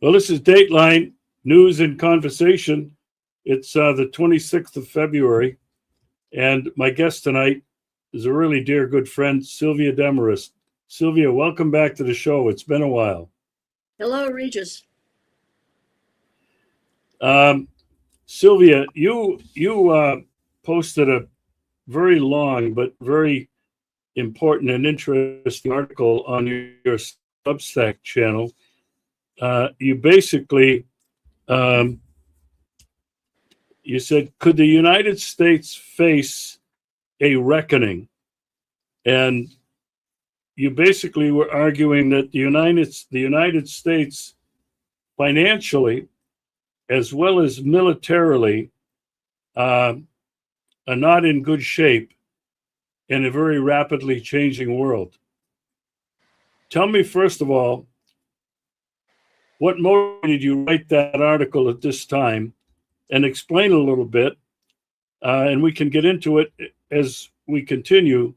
Well, this is Dateline News and Conversation. It's the 26th of February, and my guest tonight is a really dear good friend, Sylvia Demarest. Sylvia, welcome back to the show. It's been a while. Hello, Regis. Sylvia, you posted a very long but very important and interesting article on your Substack channel. You basically you said, could the United States face a reckoning? And you basically were arguing that the United States financially as well as militarily are not in good shape in a very rapidly changing world. Tell me, first of all, what motivated you to write that article at this time, and explain a little bit, and we can get into it as we continue.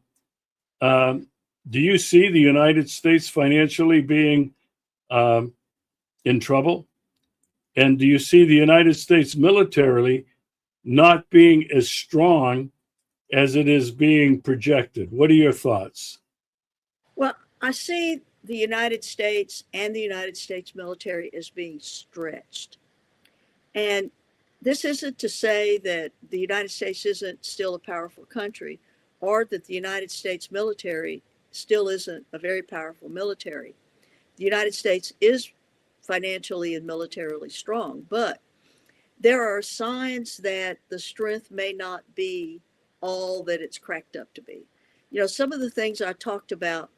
Do you see the United States financially being in trouble? And do you see the United States militarily not being as strong as it is being projected? What are your thoughts? Well, I see the United States and the United States military as being stretched. And this isn't to say that the United States isn't still a powerful country or that the United States military still isn't a very powerful military. The United States is financially and militarily strong, but there are signs that the strength may not be all that it's cracked up to be. You know, some of the things I talked about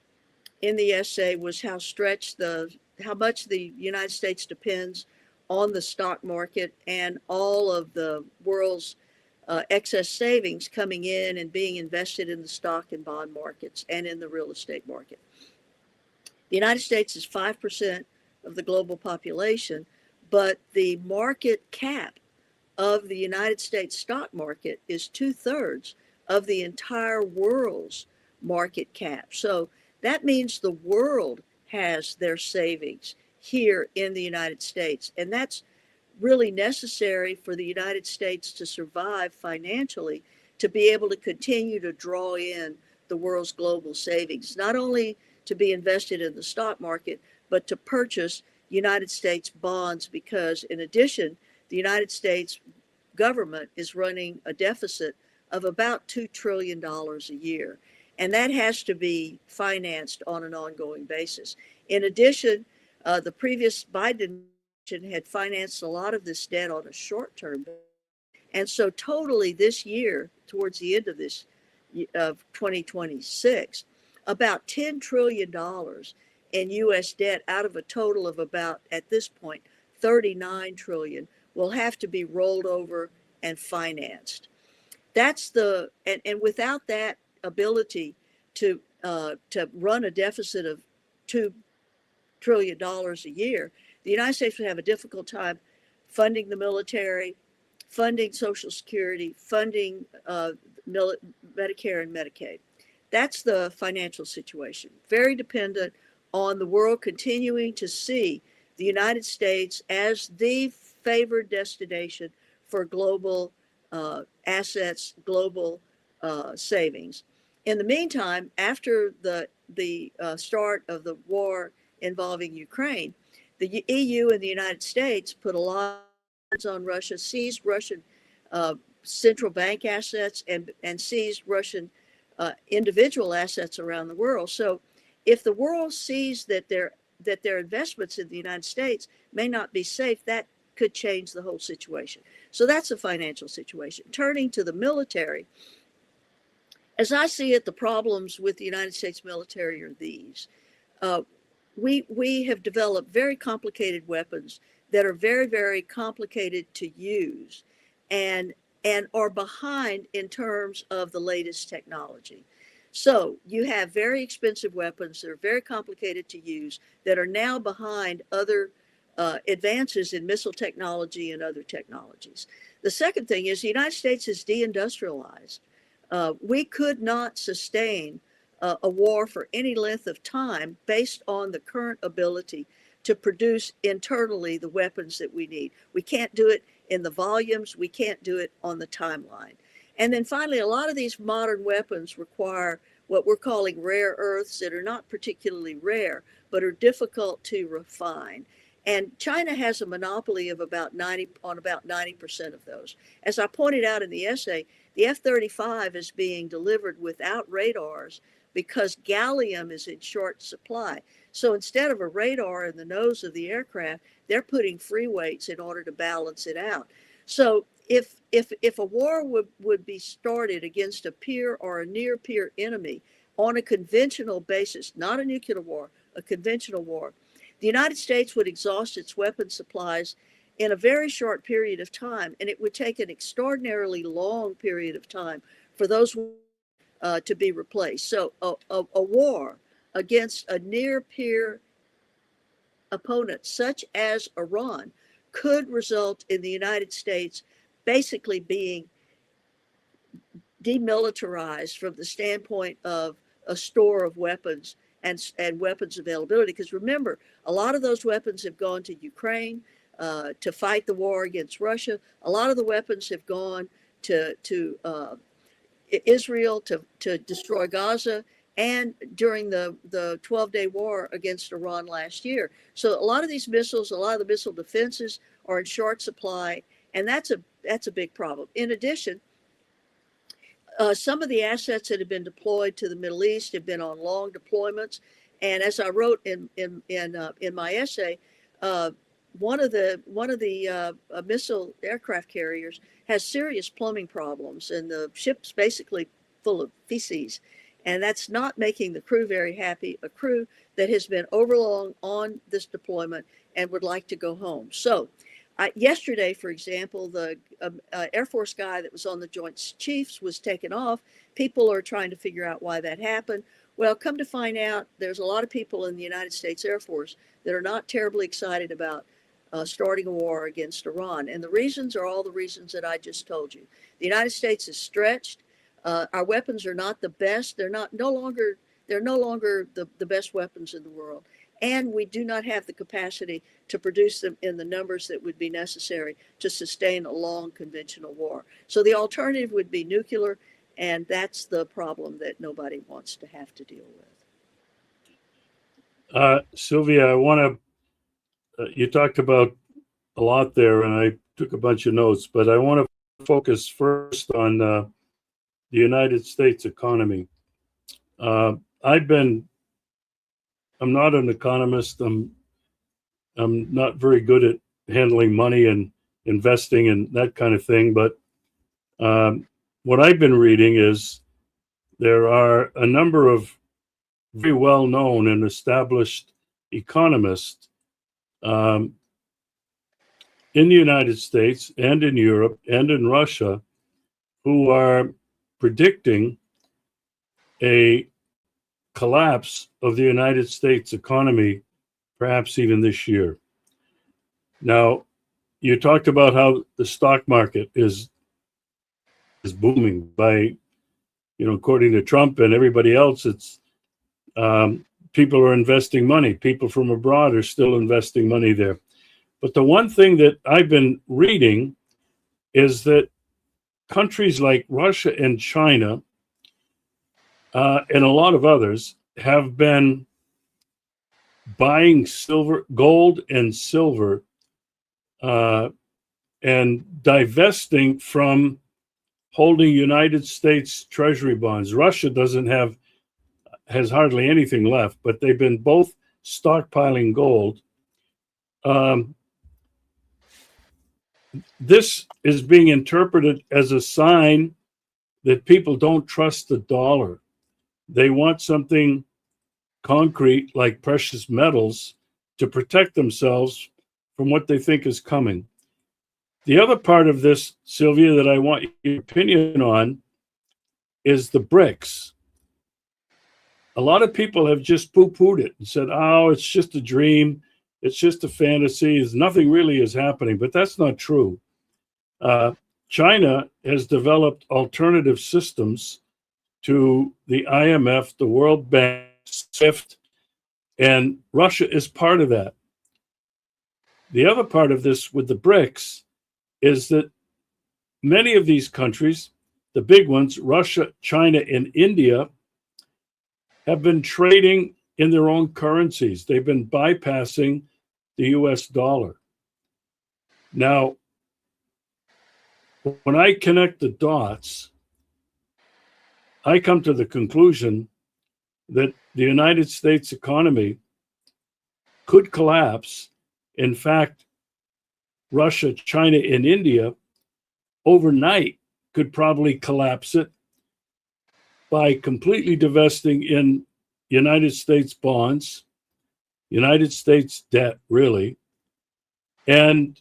in the essay was how much the United States depends on the stock market and all of the world's excess savings coming in and being invested in the stock and bond markets and in the real estate market. The United States is 5% of the global population, but the market cap of the United States stock market is 2/3 of the entire world's market cap. So that means the world has their savings here in the United States. And that's really necessary for the United States to survive financially, to be able to continue to draw in the world's global savings, not only to be invested in the stock market, but to purchase United States bonds, because in addition, the United States government is running a deficit of about $2 trillion a year. And that has to be financed on an ongoing basis. In addition, the previous Biden administration had financed a lot of this debt on a short-term basis. And so totally this year, towards the end of this of 2026, about $10 trillion in U.S. debt out of a total of about, at this point, 39 trillion will have to be rolled over and financed. That's and without that ability to run a deficit of $2 trillion a year, the United States would have a difficult time funding the military, funding Social Security, funding Medicare and Medicaid. That's the financial situation. Very dependent on the world continuing to see the United States as the favored destination for global assets, global savings. In the meantime, after the start of the war involving Ukraine, the EU and the United States put a lot on Russia, seized Russian central bank assets, and seized Russian individual assets around the world. So if the world sees that their investments in the United States may not be safe, that could change the whole situation. So that's a financial situation. Turning to the military, as I see it, the problems with the United States military are these. We have developed very complicated weapons that are very, very complicated to use and are behind in terms of the latest technology. So you have very expensive weapons that are very complicated to use that are now behind other advances in missile technology and other technologies. The second thing is the United States is deindustrialized. We could not sustain a war for any length of time based on the current ability to produce internally the weapons that we need. We can't do it in the volumes. We can't do it on the timeline. And then finally, a lot of these modern weapons require what we're calling rare earths that are not particularly rare, but are difficult to refine. And China has a monopoly of about 90% of those. As I pointed out in the essay, the F-35 is being delivered without radars because gallium is in short supply. So instead of a radar in the nose of the aircraft, they're putting free weights in order to balance it out. So if a war would be started against a peer or a near peer enemy on a conventional basis, not a nuclear war, a conventional war, the United States would exhaust its weapon supplies in a very short period of time, and it would take an extraordinarily long period of time for those to be replaced. So a war against a near peer opponent such as Iran could result in the United States basically being demilitarized from the standpoint of a store of weapons and weapons availability. Because remember, a lot of those weapons have gone to Ukraine to fight the war against Russia. A lot of the weapons have gone to Israel to destroy Gaza, and during the 12-day war against Iran last year. So a lot of these missiles, a lot of the missile defenses are in short supply, and that's a big problem. In addition, some of the assets that have been deployed to the Middle East have been on long deployments, and as I wrote in my essay, one of the missile aircraft carriers has serious plumbing problems, and the ship's basically full of feces, and that's not making the crew very happy. A crew that has been overlong on this deployment and would like to go home. So. Yesterday, for example, the Air Force guy that was on the Joint Chiefs was taken off. People are trying to figure out why that happened. Well, come to find out, there's a lot of people in the United States Air Force that are not terribly excited about starting a war against Iran. And the reasons are all the reasons that I just told you. The United States is stretched. Our weapons are not the best. They're no longer the best weapons in the world. And we do not have the capacity to produce them in the numbers that would be necessary to sustain a long conventional war. So the alternative would be nuclear, and that's the problem that nobody wants to have to deal with. Sylvia, I want to, you talked about a lot there, and I took a bunch of notes, but I want to focus first on the United States economy. I'm not an economist. I'm not very good at handling money and investing and that kind of thing. But what I've been reading is there are a number of very well-known and established economists in the United States and in Europe and in Russia who are predicting a collapse of the United States economy, perhaps even this year. Now, you talked about how the stock market is booming by, according to Trump and everybody else, it's people are investing money. People from abroad are still investing money there. But the one thing that I've been reading is that countries like Russia and China and a lot of others have been buying gold and silver, and divesting from holding United States Treasury bonds. Russia has hardly anything left, but they've been both stockpiling gold. This is being interpreted as a sign that people don't trust the dollar. They want something concrete like precious metals to protect themselves from what they think is coming. The other part of this, Sylvia, that I want your opinion on is the BRICS. A lot of people have just poo-pooed it and said, oh, it's just a dream. It's just a fantasy. Nothing really is happening, but that's not true. China has developed alternative systems to the IMF, the World Bank, SWIFT, and Russia is part of that. The other part of this with the BRICS is that many of these countries, the big ones, Russia, China, and India, have been trading in their own currencies. They've been bypassing the US dollar. Now, when I connect the dots, I come to the conclusion that the United States economy could collapse. In fact, Russia, China, and India overnight could probably collapse it by completely divesting in United States bonds, United States debt, really. And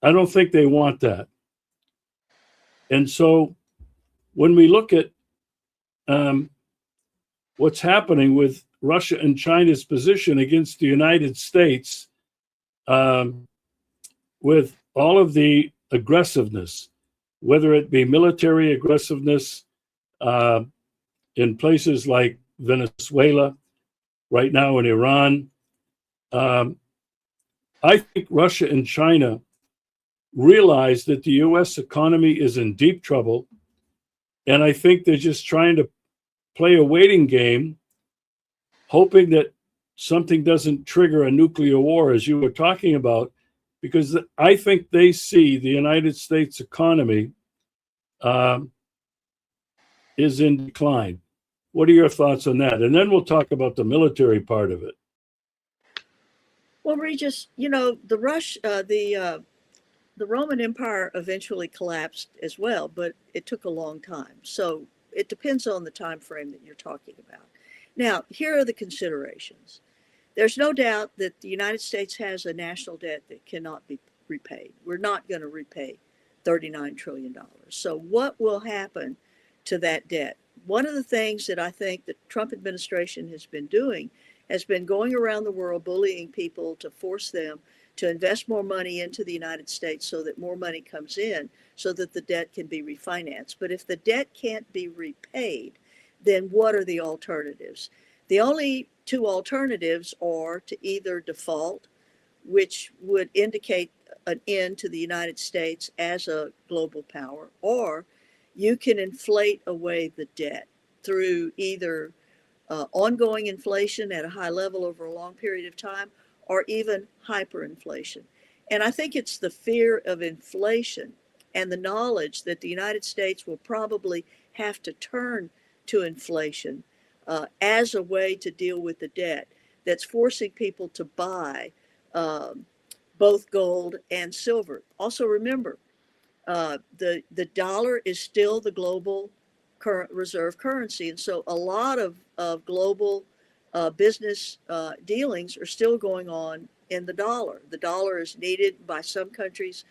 I don't think they want that. And so when we look at what's happening with Russia and China's position against the United States, with all of the aggressiveness, whether it be military aggressiveness in places like Venezuela, right now in Iran, I think Russia and China realize that the US economy is in deep trouble. And I think they're just trying to play a waiting game, hoping that something doesn't trigger a nuclear war, as you were talking about, because I think they see the United States economy is in decline. What are your thoughts on that? And then we'll talk about the military part of it. Well, Regis, the Roman Empire eventually collapsed as well, but it took a long time. So it depends on the time frame that you're talking about. Now, here are the considerations. There's no doubt that the United States has a national debt that cannot be repaid. We're not going to repay $39 trillion. So what will happen to that debt? One of the things that I think the Trump administration has been doing has been going around the world bullying people to force them to invest more money into the United States so that more money comes in so that the debt can be refinanced. But if the debt can't be repaid, then what are the alternatives? The only two alternatives are to either default, which would indicate an end to the United States as a global power, or you can inflate away the debt through either ongoing inflation at a high level over a long period of time, or even hyperinflation. And I think it's the fear of inflation and the knowledge that the United States will probably have to turn to inflation as a way to deal with the debt that's forcing people to buy both gold and silver. Also remember, the dollar is still the global current reserve currency. And so a lot of global business dealings are still going on in the dollar. The dollar is needed by some countries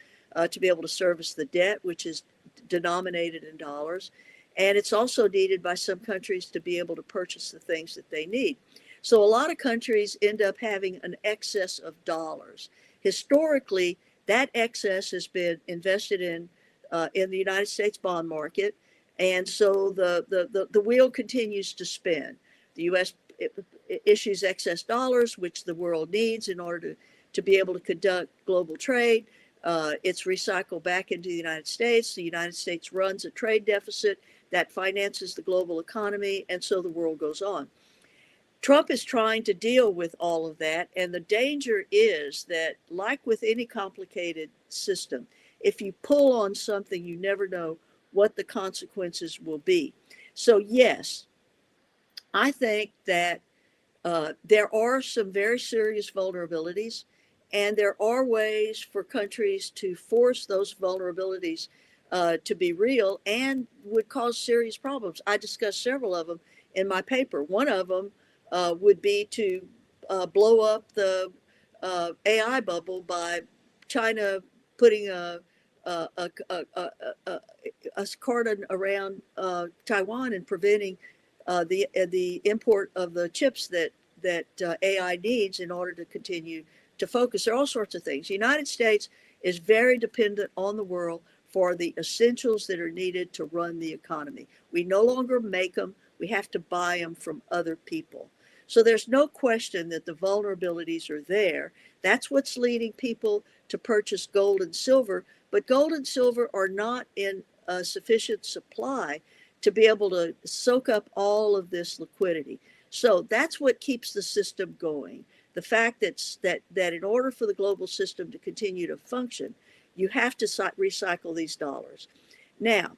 to be able to service the debt, which is denominated in dollars. And it's also needed by some countries to be able to purchase the things that they need. So a lot of countries end up having an excess of dollars. Historically, that excess has been invested in the United States bond market. And so the wheel continues to spin. The U.S. issues excess dollars, which the world needs in order to be able to conduct global trade. It's recycled back into the United States. The United States runs a trade deficit that finances the global economy, and so the world goes on. Trump is trying to deal with all of that, and the danger is that, like with any complicated system, if you pull on something, you never know what the consequences will be. So yes, I think that there are some very serious vulnerabilities, and there are ways for countries to force those vulnerabilities to be real and would cause serious problems. I discussed several of them in my paper. One of them would be to blow up the AI bubble by China putting a cordon around Taiwan and preventing the import of the chips that AI needs in order to continue to focus. There are all sorts of things. The United States is very dependent on the world for the essentials that are needed to run the economy. We no longer make them. We have to buy them from other people. So there's no question that the vulnerabilities are there. That's what's leading people to purchase gold and silver, but gold and silver are not in a sufficient supply to be able to soak up all of this liquidity. So that's what keeps the system going. The fact that in order for the global system to continue to function, you have to recycle these dollars. Now,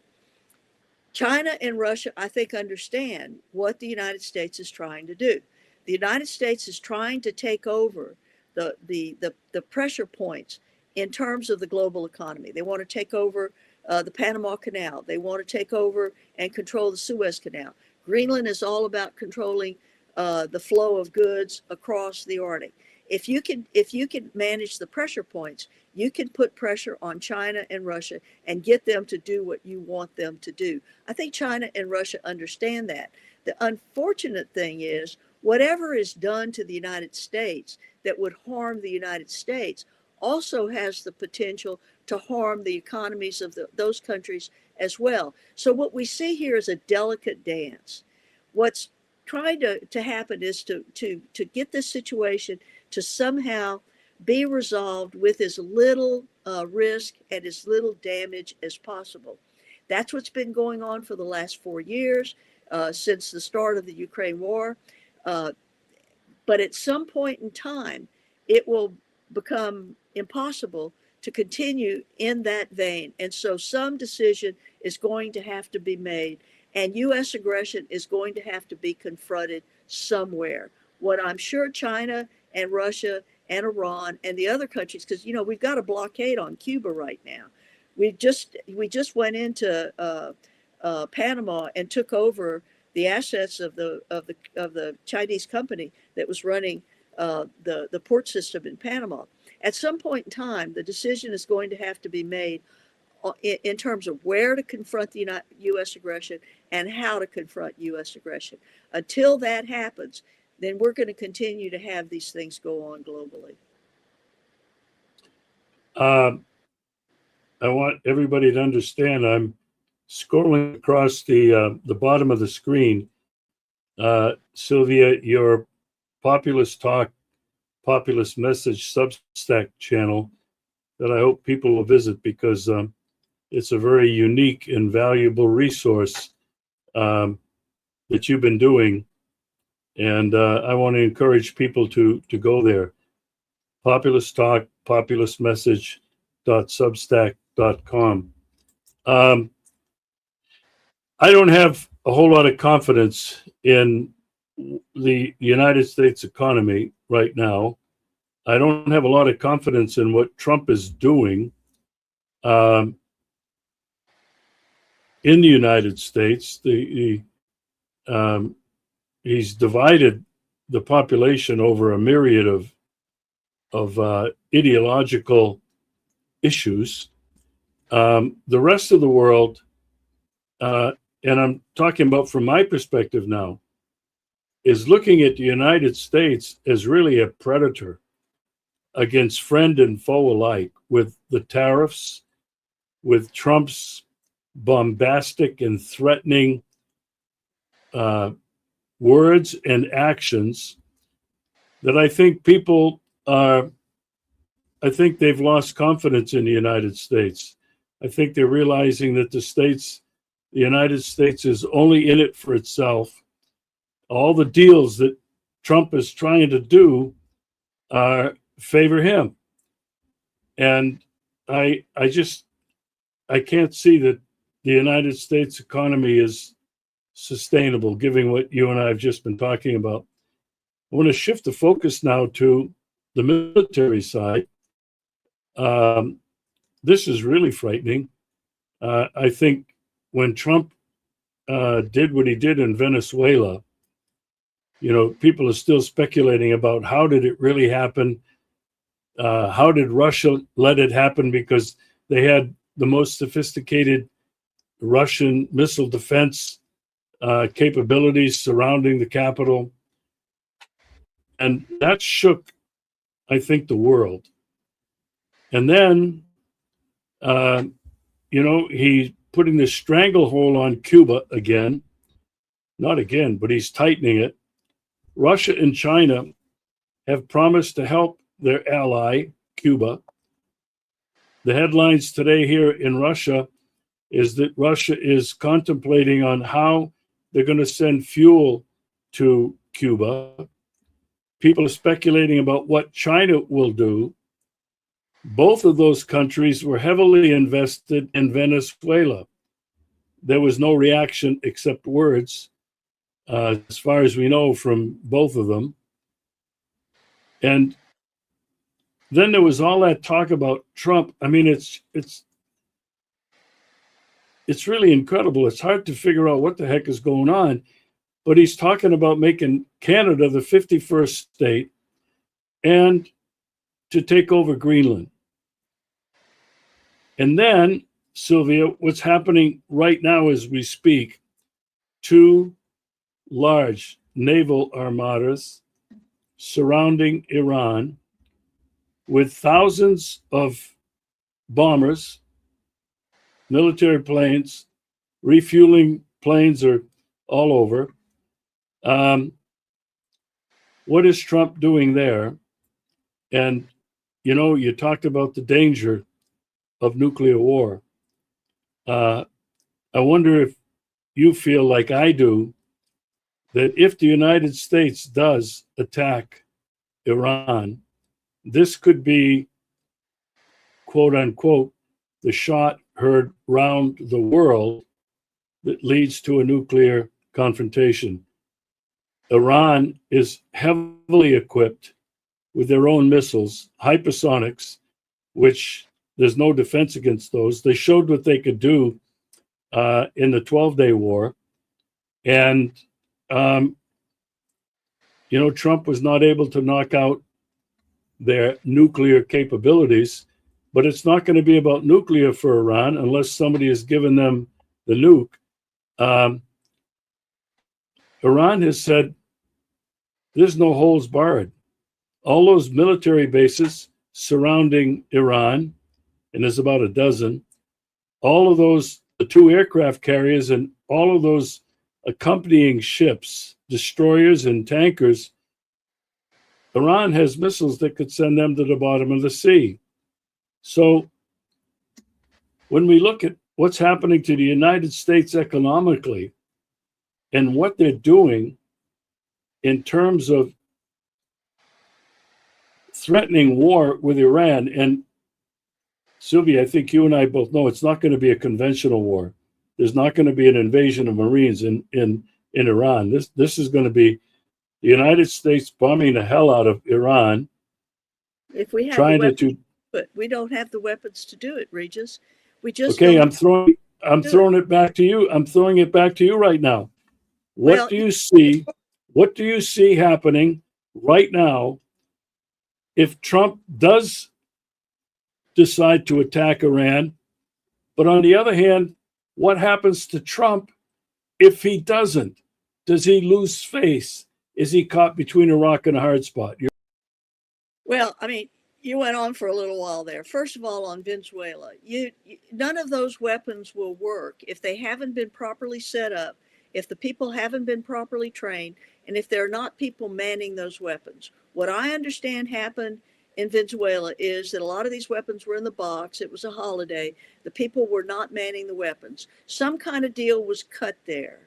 China and Russia, I think, understand what the United States is trying to do. The United States is trying to take over the pressure points in terms of the global economy. They want to take over the Panama Canal. They want to take over and control the Suez Canal. Greenland is all about controlling the flow of goods across the Arctic. If you can manage the pressure points, you can put pressure on China and Russia and get them to do what you want them to do. I think China and Russia understand that. The unfortunate thing is, whatever is done to the United States that would harm the United States also has the potential to harm the economies of those countries as well. So what we see here is a delicate dance. What's trying to happen is to get this situation to somehow be resolved with as little risk and as little damage as possible. That's what's been going on for the last 4 years, since the start of the Ukraine war. But at some point in time, it will become impossible to continue in that vein. And so some decision is going to have to be made, and U.S. aggression is going to have to be confronted somewhere. What I'm sure China and Russia and Iran and the other countries, because we've got a blockade on Cuba right now. We just went into Panama and took over the assets of the Chinese company that was running the port system in Panama. At some point in time, the decision is going to have to be made in terms of where to confront the U.S. aggression and how to confront U.S. aggression. Until that happens, then we're going to continue to have these things go on globally. I want everybody to understand, I'm scrolling across the bottom of the screen. Sylvia, your Populist Talk, Populist Message Substack channel that I hope people will visit, because it's a very unique and valuable resource that you've been doing. And I want to encourage people to go there. Populist Talk, Populist Message .substack.com. I don't have a whole lot of confidence in the United States economy right now. I don't have a lot of confidence in what Trump is doing in the United States. He's divided the population over a myriad of ideological issues. The rest of the world, and I'm talking about from my perspective now, is looking at the United States as really a predator against friend and foe alike, with the tariffs, with Trump's bombastic and threatening words and actions, that I think people are, I think they've lost confidence in the United States. I think they're realizing that the United States is only in it for itself. All the deals that Trump is trying to do favor him. And I can't see that the United States economy is sustainable, given what you and I have just been talking about. I want to shift the focus now to the military side. This is really frightening. I think when Trump did what he did in Venezuela, people are still speculating about how did it really happen? How did Russia let it happen? Because they had the most sophisticated Russian missile defense capabilities surrounding the capital. And that shook, I think, the world. And then, he's putting this stranglehold on Cuba again. Not again, but he's tightening it. Russia and China have promised to help their ally, Cuba. The headlines today here in Russia is that Russia is contemplating on how they're going to send fuel to Cuba. People are speculating about what China will do. Both of those countries were heavily invested in Venezuela. There was no reaction except words, as far as we know, from both of them. And then there was all that talk about Trump. I mean, it's really incredible. It's hard to figure out what the heck is going on. But he's talking about making Canada the 51st state and to take over Greenland. And then, Sylvia, what's happening right now as we speak, two large naval armadas surrounding Iran with thousands of bombers, military planes, refueling planes are all over. What is Trump doing there? And, you know, you talked about the danger of nuclear war. I wonder if you feel like I do, that if the United States does attack Iran, this could be, quote unquote, the shot heard round the world that leads to a nuclear confrontation. Iran is heavily equipped with their own missiles, hypersonics, which there's no defense against those. They showed what they could do in the 12-day war. And, you know, Trump was not able to knock out their nuclear capabilities, but it's not going to be about nuclear for Iran unless somebody has given them the nuke. Iran has said there's no holds barred. All those military bases surrounding Iran, and there's about a dozen, all of those, the two aircraft carriers and all of those accompanying ships, destroyers and tankers, Iran has missiles that could send them to the bottom of the sea. So when we look at what's happening to the United States economically and what they're doing in terms of threatening war with Iran, and Sylvia, I think you and I both know it's not going to be a conventional war. There's not going to be an invasion of Marines in Iran. This is going to be the United States bombing the hell out of Iran. If we have trying the weapons, to, but we don't have the weapons to do it, Regis. We just okay. don't I'm throwing it back to you. I'm throwing it back to you right now. What Well, do you see? What do you see happening right now if Trump does decide to attack Iran? But on the other hand, what happens to Trump if he doesn't? Does he lose face? Is he caught between a rock and a hard spot? Well, I mean, you went on for a little while there. First of all, on Venezuela, none of those weapons will work if they haven't been properly set up, if the people haven't been properly trained, and if there are not people manning those weapons. What I understand happened in Venezuela is that a lot of these weapons were in the box. It was a holiday. The people were not manning the weapons. Some kind of deal was cut there.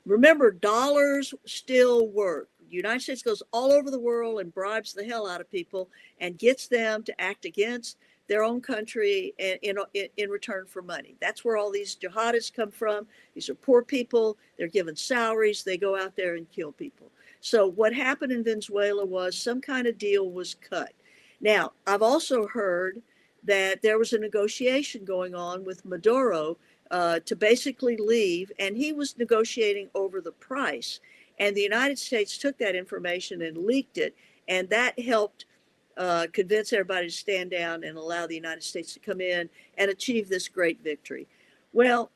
Remember, dollars still work. The United States goes all over the world and bribes the hell out of people and gets them to act against their own country in return for money. That's where all these jihadists come from. These are poor people. They're given salaries. They go out there and kill people. So what happened in Venezuela was some kind of deal was cut. Now, I've also heard that there was a negotiation going on with Maduro to basically leave, and he was negotiating over the price. And the United States took that information and leaked it, and that helped convince everybody to stand down and allow the United States to come in and achieve this great victory. Well,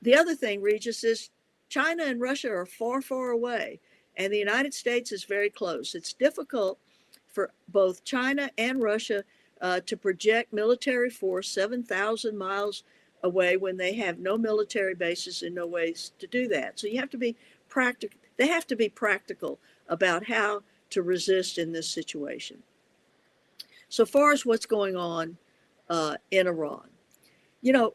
the other thing, Regis, is China and Russia are far, far away, and the United States is very close. It's difficult for both China and Russia to project military force 7,000 miles away when they have no military bases and no ways to do that. So you have to be practical. They have to be practical about how to resist in this situation. So far as what's going on in Iran, you know,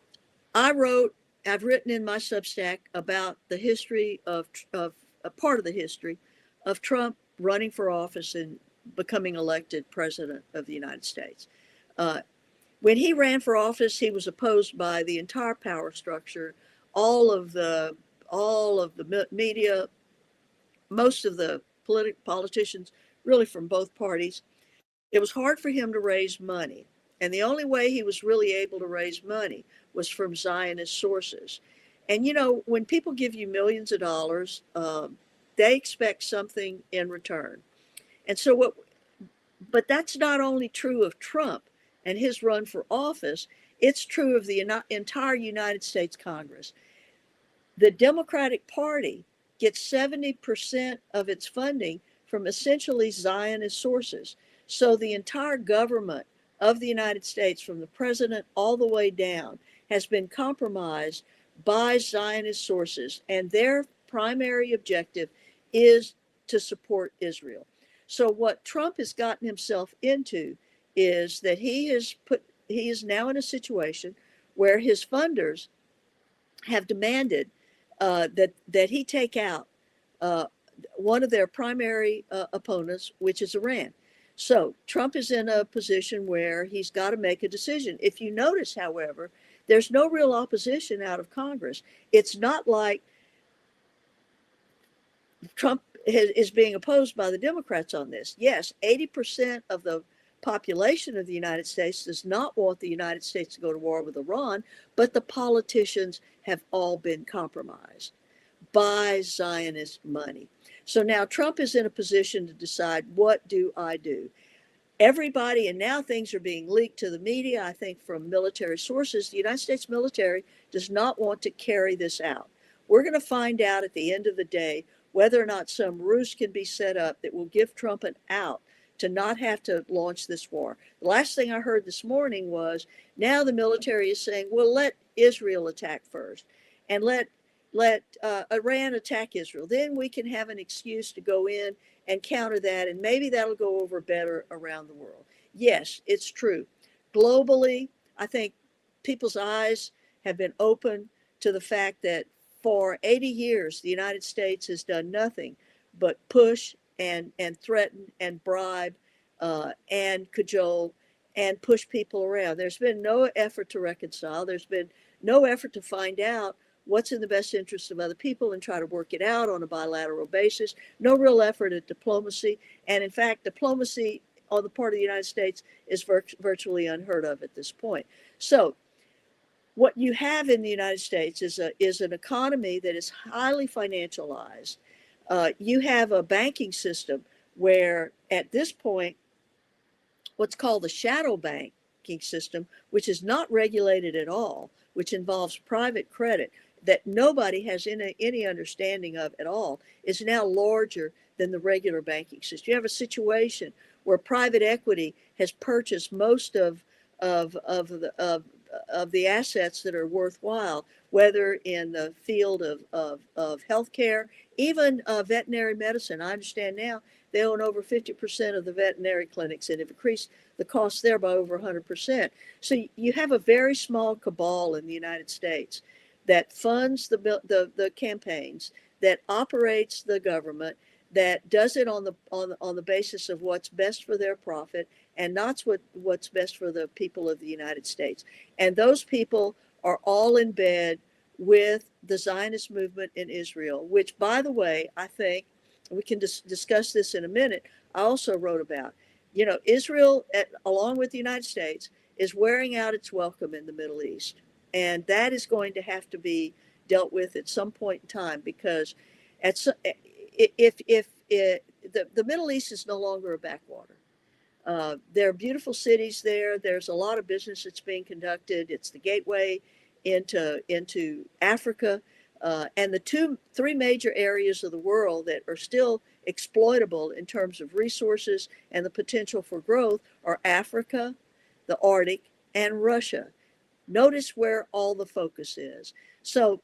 I've written in my Substack about the history of a part of the history of Trump running for office and becoming elected president of the United States. Uh, when he ran for office, he was opposed by the entire power structure, all of the media, most of the politicians, really from both parties. It was hard for him to raise money. And the only way he was really able to raise money was from Zionist sources. And, you know, when people give you millions of dollars, they expect something in return. And so but that's not only true of Trump and his run for office, it's true of the entire United States Congress. The Democratic Party gets 70% of its funding from essentially Zionist sources. So the entire government of the United States, from the president all the way down, has been compromised by Zionist sources, and their primary objective is to support Israel. So what Trump has gotten himself into is that he is now in a situation where his funders have demanded that he take out one of their primary opponents, which is Iran. So Trump is in a position where he's got to make a decision. If you notice, however, there's no real opposition out of Congress. It's not like Trump is being opposed by the Democrats on this. Yes, 80% of the population of the United States does not want the United States to go to war with Iran, but the politicians have all been compromised by Zionist money. So now Trump is in a position to decide, what do I do? Everybody, and now things are being leaked to the media, I think from military sources, the United States military does not want to carry this out. We're going to find out at the end of the day whether or not some ruse can be set up that will give Trump an out to not have to launch this war. The last thing I heard this morning was now the military is saying, well, let Israel attack first and let Iran attack Israel. Then we can have an excuse to go in and counter that, and maybe that'll go over better around the world. Yes, it's true. Globally, I think people's eyes have been open to the fact that for 80 years, the United States has done nothing but push and threaten and bribe and cajole and push people around. There's been no effort to reconcile. There's been no effort to find out what's in the best interest of other people and try to work it out on a bilateral basis. No real effort at diplomacy. And in fact, diplomacy on the part of the United States is virtually unheard of at this point. So what you have in the United States is an economy that is highly financialized. You have a banking system where at this point, what's called the shadow banking system, which is not regulated at all, which involves private credit that nobody has any understanding of at all, is now larger than the regular banking system. You have a situation where private equity has purchased most of the assets that are worthwhile, whether in the field of healthcare, even veterinary medicine. I understand now they own over 50% of the veterinary clinics and have increased the cost there by over 100%. So you have a very small cabal in the United States that funds the campaigns, that operates the government, that does it on the basis of what's best for their profit and not what's best for the people of the United States. And those people are all in bed with the Zionist movement in Israel, which, by the way, I think we can discuss this in a minute. I also wrote about, you know, Israel, along with the United States, is wearing out its welcome in the Middle East. And that is going to have to be dealt with at some point in time, because if the Middle East is no longer a backwater. There are beautiful cities there. There's a lot of business that's being conducted. It's the gateway into Africa. And the three major areas of the world that are still exploitable in terms of resources and the potential for growth are Africa, the Arctic, and Russia. Notice where all the focus is. So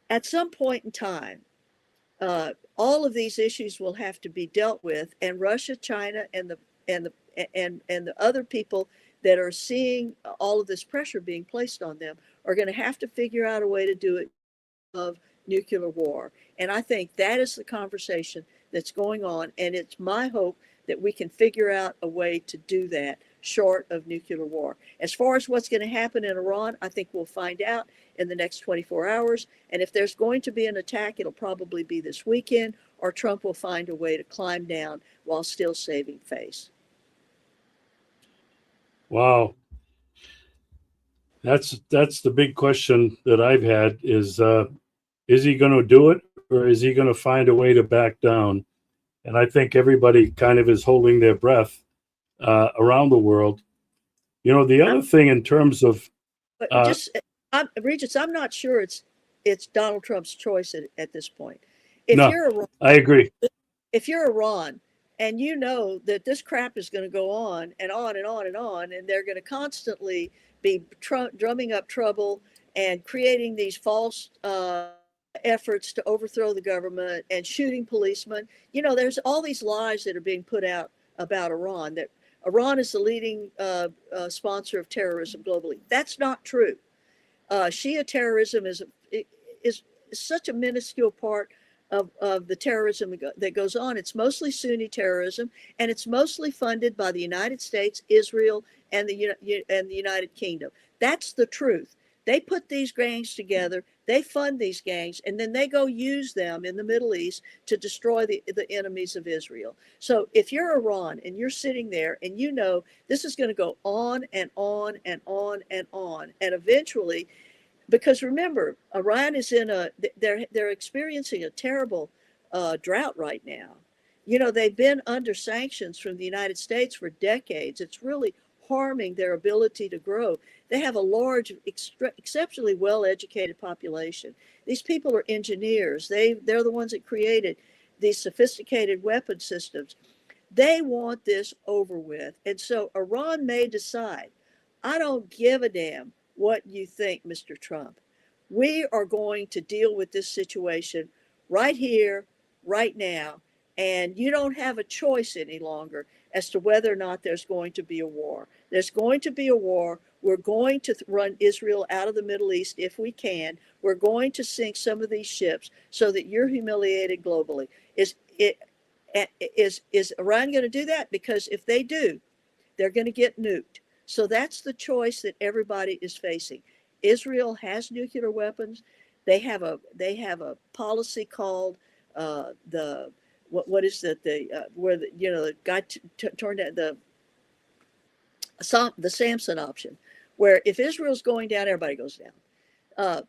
at some point in time, all of these issues will have to be dealt with, and Russia, China, and the other people that are seeing all of this pressure being placed on them are going to have to figure out a way to do it of nuclear war. And I think that is the conversation that's going on, and it's my hope that we can figure out a way to do that short of nuclear war. As far as what's going to happen in Iran, I think we'll find out in the next 24 hours. And if there's going to be an attack, it'll probably be this weekend, or Trump will find a way to climb down while still saving face. Wow. That's the big question that I've had is he going to do it, or is he going to find a way to back down? And I think everybody kind of is holding their breath around the world. You know, the other thing in terms of Regis, I'm not sure it's Donald Trump's choice at this point. I agree. If you're Iran and you know that this crap is going to go on and on and on and on, and they're going to constantly be drumming up trouble and creating these false efforts to overthrow the government and shooting policemen. You know, there's all these lies that are being put out about Iran, that Iran is the leading sponsor of terrorism globally. That's not true. Shia terrorism is such a minuscule part of the terrorism that goes on. It's mostly Sunni terrorism, and it's mostly funded by the United States, Israel, and the United Kingdom. That's the truth. They put these gangs together, they fund these gangs, and then they go use them in the Middle East to destroy the enemies of Israel. So if you're Iran and you're sitting there and you know this is going to go on and on and on and on, and eventually, because remember, Iran is they're experiencing a terrible drought right now. You know, they've been under sanctions from the United States for decades. It's really harming their ability to grow. They have a large, exceptionally well-educated population. These people are engineers. They're the ones that created these sophisticated weapon systems. They want this over with. And so Iran may decide, I don't give a damn what you think, Mr. Trump. We are going to deal with this situation right here, right now, and you don't have a choice any longer as to whether or not there's going to be a war. There's going to be a war. We're going to run Israel out of the Middle East if we can. We're going to sink some of these ships so that you're humiliated globally. Is Iran going to do that? Because if they do, they're going to get nuked. So that's the choice that everybody is facing. Israel has nuclear weapons. They have a policy called what is it, where the guy turned at the Samson option, where if Israel's going down, everybody goes down.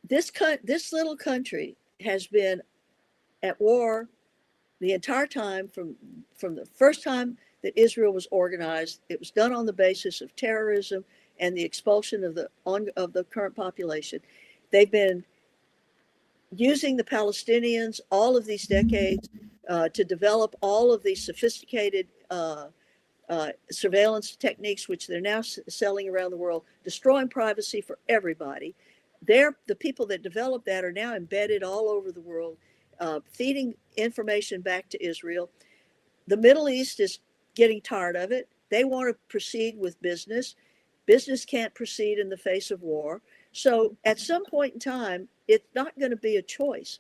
This little country has been at war the entire time from the first time that Israel was organized. It was done on the basis of terrorism and the expulsion of the current population. They've been using the Palestinians all of these decades to develop all of these sophisticated surveillance techniques, which they're now selling around the world, destroying privacy for everybody. The people that developed that are now embedded all over the world, feeding information back to Israel. The Middle East is getting tired of it. They want to proceed with business. Business can't proceed in the face of war. So at some point in time, it's not going to be a choice.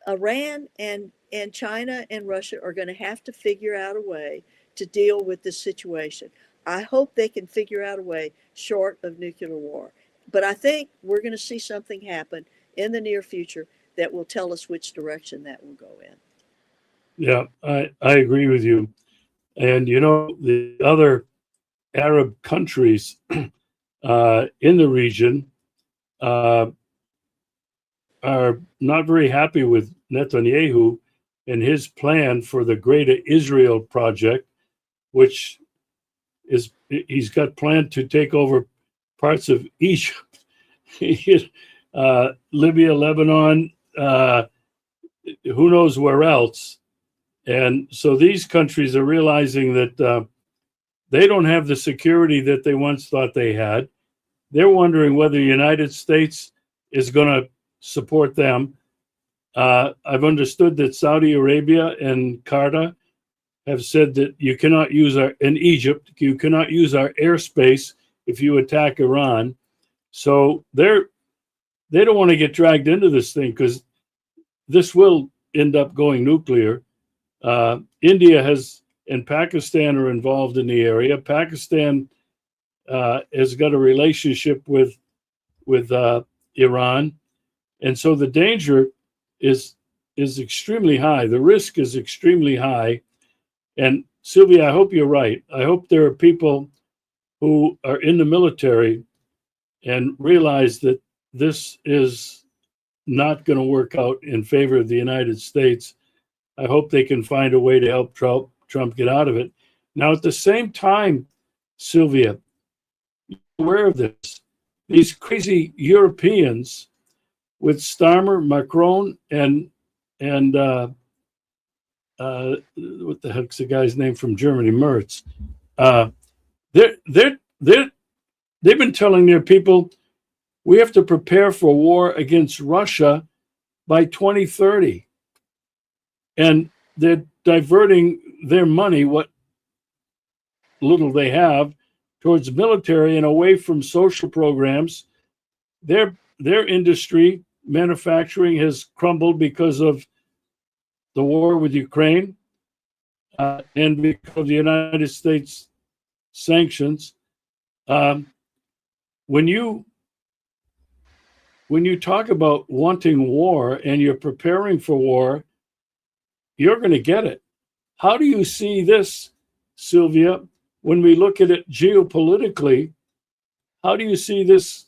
Iran and China and Russia are going to have to figure out a way to deal with this situation. I hope they can figure out a way short of nuclear war. But I think we're going to see something happen in the near future that will tell us which direction that will go in. Yeah, I agree with you. And, you know, the other Arab countries in the region are not very happy with Netanyahu and his plan for the Greater Israel Project, which he's got planned to take over parts of Egypt, Libya, Lebanon, who knows where else. And so these countries are realizing that they don't have the security that they once thought they had. They're wondering whether the United States is going to support them. I've understood that Saudi Arabia and Qatar have said that you cannot use in Egypt, you cannot use our airspace if you attack Iran. So they don't want to get dragged into this thing because this will end up going nuclear. India and Pakistan are involved in the area. Pakistan has got a relationship with Iran, and so the danger is extremely high. The risk is extremely high. And Sylvia, I hope you're right. I hope there are people who are in the military and realize that this is not going to work out in favor of the United States. I hope they can find a way to help Trump get out of it. Now, at the same time, Sylvia, you're aware of this. These crazy Europeans with Starmer, Macron, and what the heck's the guy's name from Germany, Merz. They've been telling their people we have to prepare for war against Russia by 2030, and they're diverting their money, what little they have, towards military and away from social programs. Their industry, manufacturing, has crumbled because of the war with Ukraine and because of the United States sanctions. When you talk about wanting war and you're preparing for war, you're going to get it. How do you see this, Sylvia, when we look at it geopolitically? How do you see this?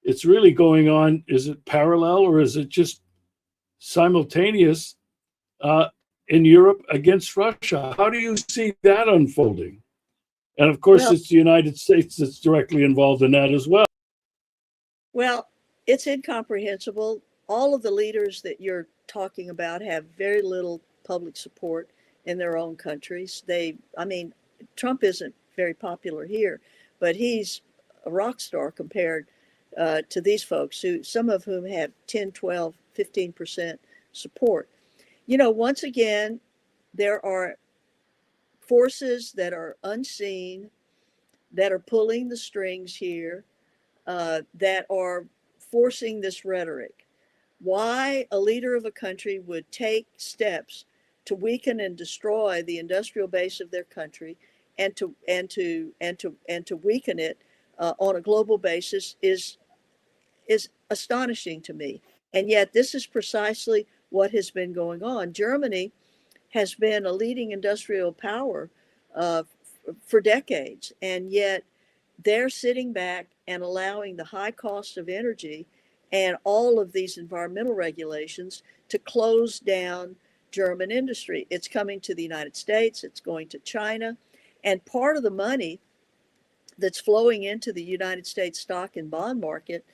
It's really going on. Is it parallel or is it just simultaneous in Europe against Russia? How do you see that unfolding? And of course, Well, it's the United States that's directly involved in that as well. well, it's incomprehensible. All of the leaders that you're talking about have very little public support in their own countries. I mean, Trump isn't very popular here, but he's a rock star compared to these folks, who some of whom have 10, 12, 15% support. Once again, there are forces that are unseen that are pulling the strings here, that are forcing this rhetoric. Why a leader of a country would take steps to weaken and destroy the industrial base of their country and to weaken it on a global basis is astonishing to me. And yet this is precisely what has been going on. Germany has been a leading industrial power uh, for decades, and yet they're sitting back and allowing the high cost of energy and all of these environmental regulations to close down German industry. It's coming to the United States, it's going to China, and part of the money that's flowing into the United States stock and bond market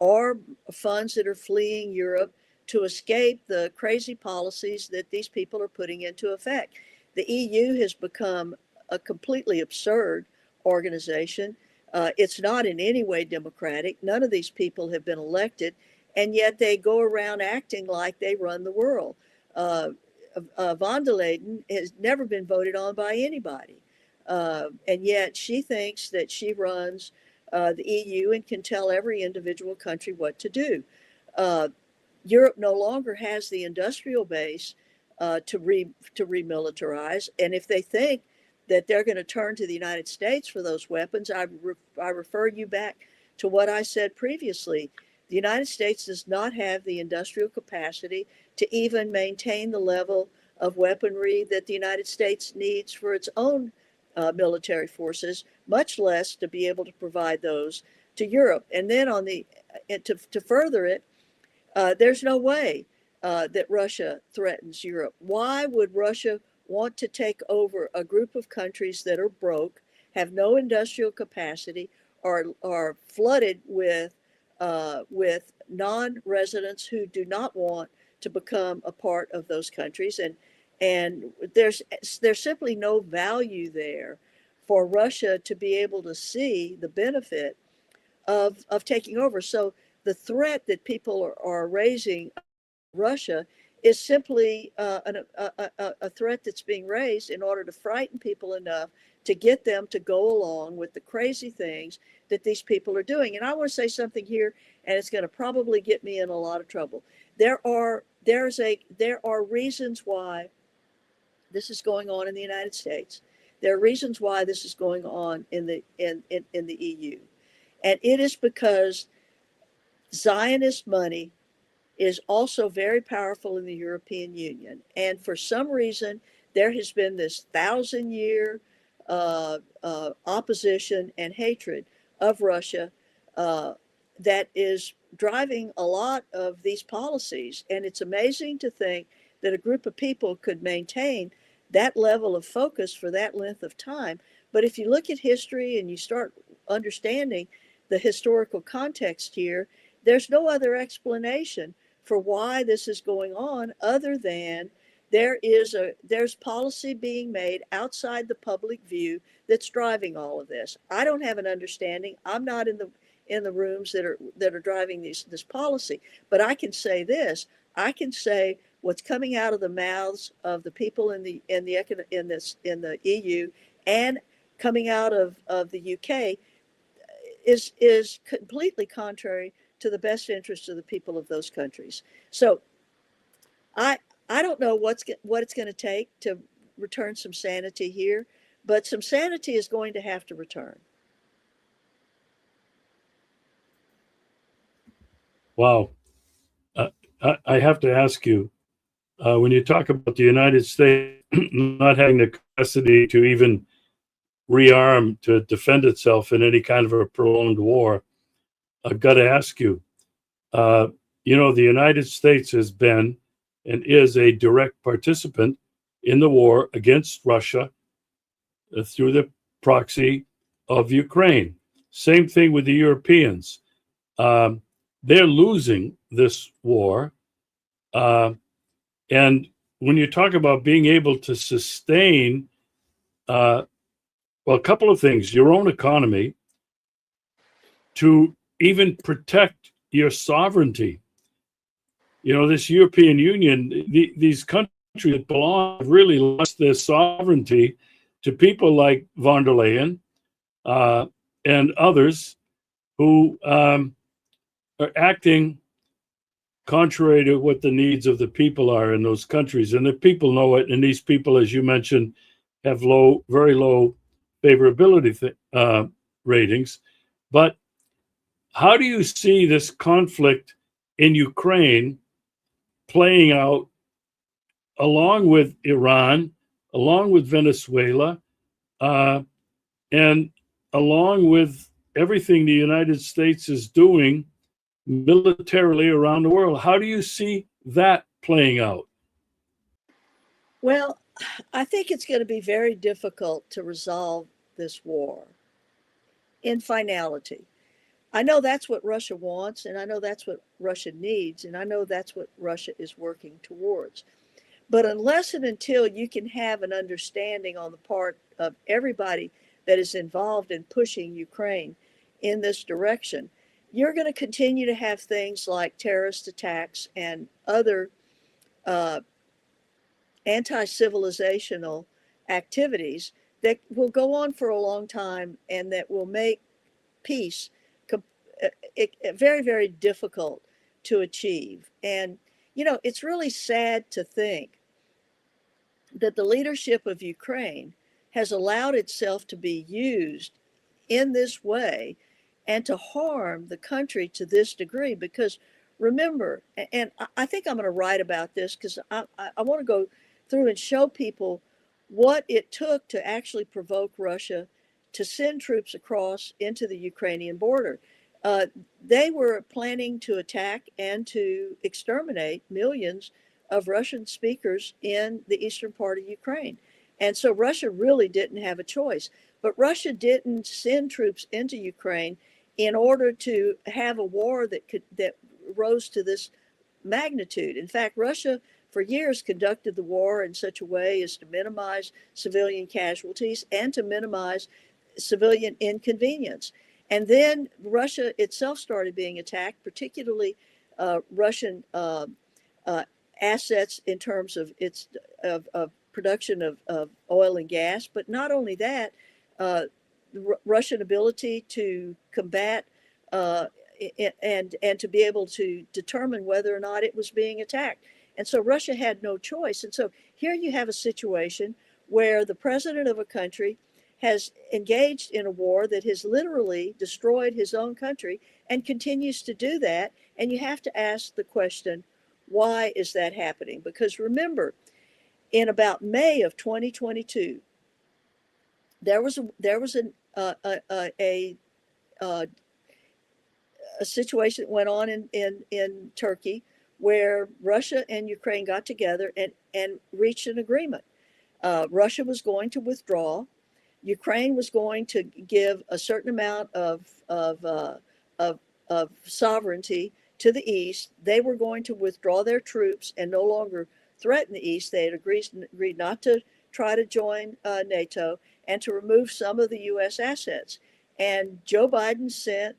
are funds that are fleeing Europe to escape the crazy policies that these people are putting into effect. The EU has become a completely absurd organization. It's not in any way democratic. None of these people have been elected, and yet they go around acting like they run the world. Uh, von der Leyen has never been voted on by anybody, and yet she thinks that she runs the EU and can tell every individual country what to do. Uh, Europe no longer has the industrial base to remilitarize, and if they think that they're going to turn to the United States for those weapons, I refer you back to what I said previously. The United States does not have the industrial capacity to even maintain the level of weaponry that the United States needs for its own military forces, much less to be able to provide those to Europe. And then to further it, there's no way that Russia threatens Europe. Why would Russia want to take over a group of countries that are broke, have no industrial capacity, are flooded with non-residents who do not want to become a part of those countries, and there's simply no value there for Russia to be able to see the benefit of taking over. So the threat that people are raising Russia is simply a threat that's being raised in order to frighten people enough to get them to go along with the crazy things that these people are doing. And I want to say something here, and it's going to probably get me in a lot of trouble. There are reasons why this is going on in the United States. There are reasons why this is going on in the EU. And it is because Zionist money is also very powerful in the European Union. And for some reason, there has been this 1,000-year opposition and hatred of Russia that is driving a lot of these policies. And it's amazing to think that a group of people could maintain that level of focus for that length of time. But if you look at history and you start understanding the historical context here, there's no other explanation for why this is going on other than there's policy being made outside the public view that's driving all of this. I don't have an understanding. I'm not in the rooms that are driving this policy, but I can say this. I can say what's coming out of the mouths of the people in the EU and coming out of the UK is completely contrary to the best interests of the people of those countries. So I don't know what it's going to take to return some sanity here, but some sanity is going to have to return. Wow. I have to ask you, when you talk about the United States not having the capacity to even rearm to defend itself in any kind of a prolonged war, I've got to ask you, the United States has been and is a direct participant in the war against Russia through the proxy of Ukraine. Same thing with the Europeans. They're losing this war. And when you talk about being able to sustain, well, a couple of things, your own economy, to even protect your sovereignty. This European Union, these countries that belong have really lost their sovereignty to people like von der Leyen and others who are acting contrary to what the needs of the people are in those countries. And the people know it. And these people, as you mentioned, have very low favorability ratings. But how do you see this conflict in Ukraine playing out along with Iran, along with Venezuela, and along with everything the United States is doing militarily around the world? How do you see that playing out? Well, I think it's going to be very difficult to resolve this war in finality. I know that's what Russia wants, and I know that's what Russia needs, and I know that's what Russia is working towards. But unless and until you can have an understanding on the part of everybody that is involved in pushing Ukraine in this direction, you're going to continue to have things like terrorist attacks and other anti-civilizational activities that will go on for a long time and that will make peace very, very difficult to achieve. And, it's really sad to think that the leadership of Ukraine has allowed itself to be used in this way and to harm the country to this degree. Because remember, and I think I'm going to write about this because I want to go through and show people what it took to actually provoke Russia to send troops across into the Ukrainian border. They were planning to attack and to exterminate millions of Russian speakers in the eastern part of Ukraine. And so Russia really didn't have a choice. But Russia didn't send troops into Ukraine in order to have a war that rose to this magnitude. In fact, Russia for years conducted the war in such a way as to minimize civilian casualties and to minimize civilian inconvenience. And then Russia itself started being attacked, particularly Russian uh, assets in terms of its of production of oil and gas, but not only that, the Russian ability to combat and to be able to determine whether or not it was being attacked. And so Russia had no choice. And so here you have a situation where the president of a country has engaged in a war that has literally destroyed his own country and continues to do that. And you have to ask the question, why is that happening? Because remember, in about May of 2022, there was uh, a situation that went on in Turkey where Russia and Ukraine got together and reached an agreement. Russia was going to withdraw. Ukraine was going to give a certain amount of, of sovereignty to the East. They were going to withdraw their troops and no longer threaten the East. They had agreed not to try to join NATO and to remove some of the U.S. assets. And Joe Biden sent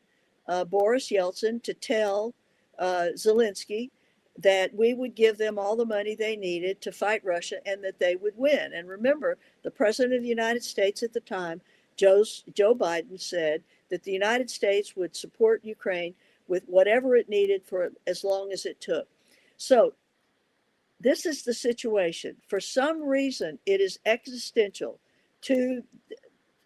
Boris Yeltsin to tell Zelensky that we would give them all the money they needed to fight Russia and that they would win. And remember, the president of the United States at the time, Joe Biden, said that the United States would support Ukraine with whatever it needed for as long as it took. So this is the situation. For some reason, it is existential to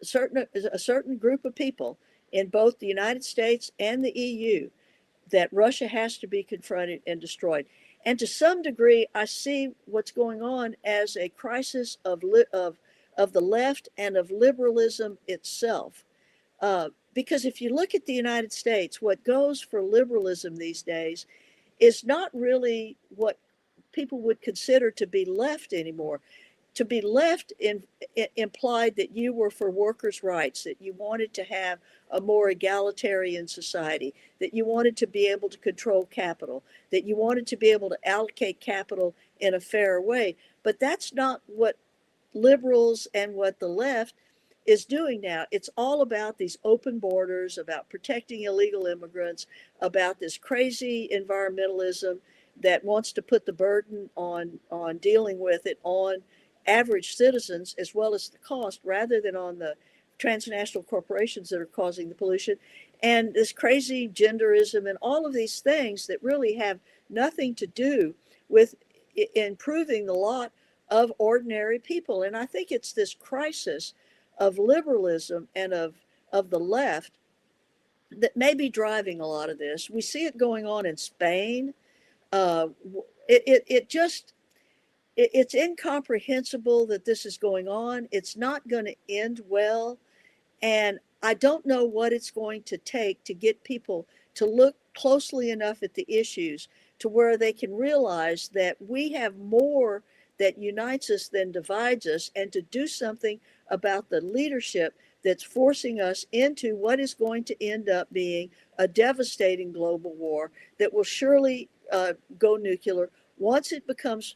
a certain group of people in both the United States and the EU that Russia has to be confronted and destroyed. And to some degree, I see what's going on as a crisis of the left and of liberalism itself. Because if you look at the United States, what goes for liberalism these days is not really what people would consider to be left anymore. To be left implied that you were for workers' rights, that you wanted to have a more egalitarian society, that you wanted to be able to control capital, that you wanted to be able to allocate capital in a fair way. But that's not what liberals and what the left is doing now. It's all about these open borders, about protecting illegal immigrants, about this crazy environmentalism that wants to put the burden on dealing with it on average citizens as well as the cost rather than on the transnational corporations that are causing the pollution, and this crazy genderism and all of these things that really have nothing to do with improving the lot of ordinary people. And I think it's this crisis of liberalism and of the left that may be driving a lot of this. We see it going on in Spain. It just it's incomprehensible that this is going on. It's not going to end well. And I don't know what it's going to take to get people to look closely enough at the issues to where they can realize that we have more that unites us than divides us, and to do something about the leadership that's forcing us into what is going to end up being a devastating global war that will surely go nuclear once it becomes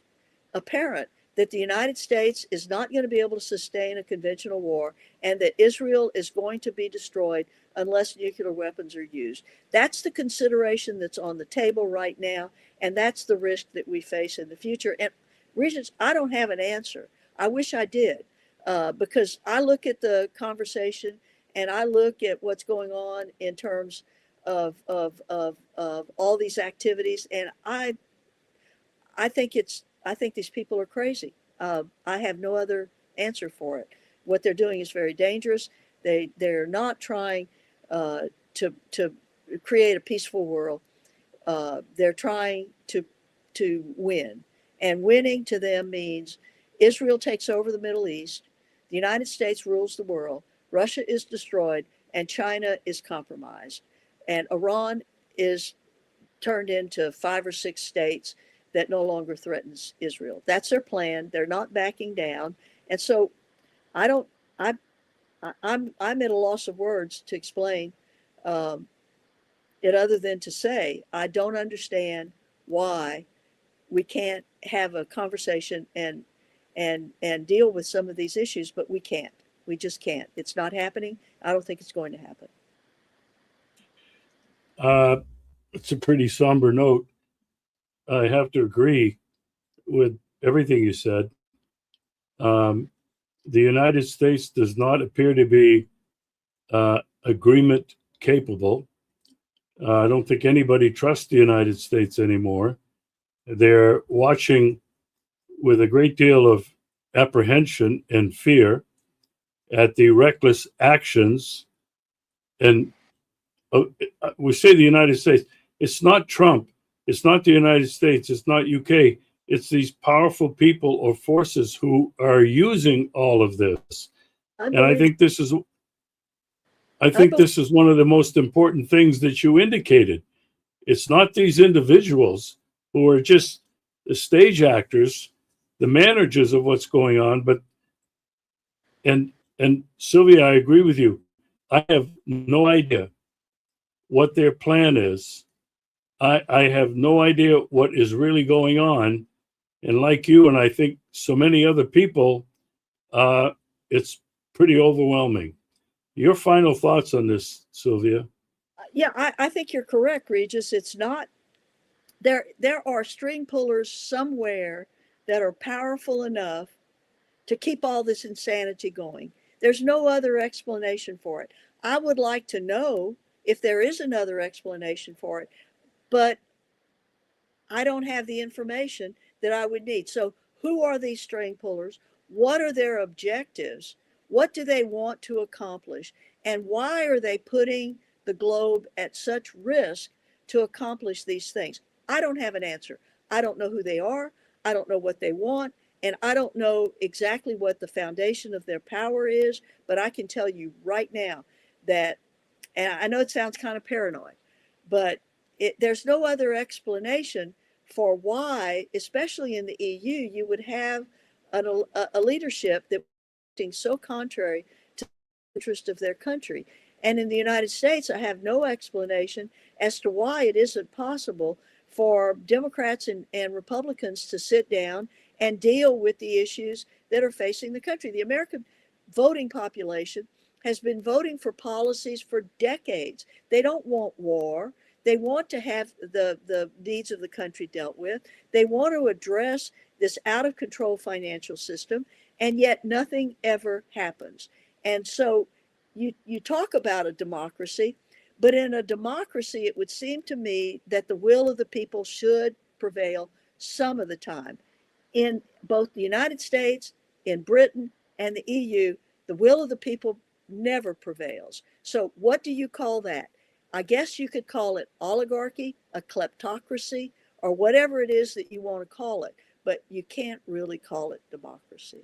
apparent that the United States is not going to be able to sustain a conventional war and that Israel is going to be destroyed unless nuclear weapons are used. That's the consideration that's on the table right now, and that's the risk that we face in the future. And Regents, I don't have an answer. I wish I did, because I look at the conversation and I look at what's going on in terms of all these activities, and I think these people are crazy. I have no other answer for it. What they're doing is very dangerous. They're not trying to create a peaceful world. They're trying to win, and winning to them means Israel takes over the Middle East, the United States rules the world, Russia is destroyed, and China is compromised, and Iran is turned into 5 or 6 states that no longer threatens Israel. That's their plan. They're not backing down. And so I don't, I'm at a loss of words to explain it other than to say, I don't understand why we can't have a conversation and deal with some of these issues, but we can't. We just can't. It's not happening. I don't think it's going to happen. It's a pretty somber note. I have to agree with everything you said. The United States does not appear to be agreement capable. I don't think anybody trusts the United States anymore. They're watching with a great deal of apprehension and fear at the reckless actions. And we say the United States, it's not Trump, it's not the United States, it's not UK, it's these powerful people or forces who are using all of this. And I think this is one of the most important things that you indicated. It's not these individuals who are just the stage actors, the managers of what's going on, but and Sylvia, I agree with you. I have no idea what their plan is. I have no idea what is really going on. And like you, and I think so many other people, it's pretty overwhelming. Your final thoughts on this, Sylvia? Yeah, I think you're correct, Regis. It's not there. There are string pullers somewhere that are powerful enough to keep all this insanity going. There's no other explanation for it. I would like to know if there is another explanation for it, but I don't have the information that I would need. So, who are these string pullers? What are their objectives? What do they want to accomplish? And why are they putting the globe at such risk to accomplish these things? I don't have an answer. I don't know who they are. I don't know what they want. And I don't know exactly what the foundation of their power is. But I can tell you right now that, and I know it sounds kind of paranoid, but there's no other explanation for why, especially in the EU, you would have a leadership that was so contrary to the interest of their country. And in the United States, I have no explanation as to why it isn't possible for Democrats and Republicans to sit down and deal with the issues that are facing the country. The American voting population has been voting for policies for decades. They don't want war. They want to have the needs of the country dealt with. They want to address this out of control financial system, and yet nothing ever happens. And so you talk about a democracy, but in a democracy, it would seem to me that the will of the people should prevail some of the time. In both the United States, in Britain, and the EU, the will of the people never prevails. So what do you call that? I guess you could call it oligarchy, a kleptocracy, or whatever it is that you want to call it, but you can't really call it democracy.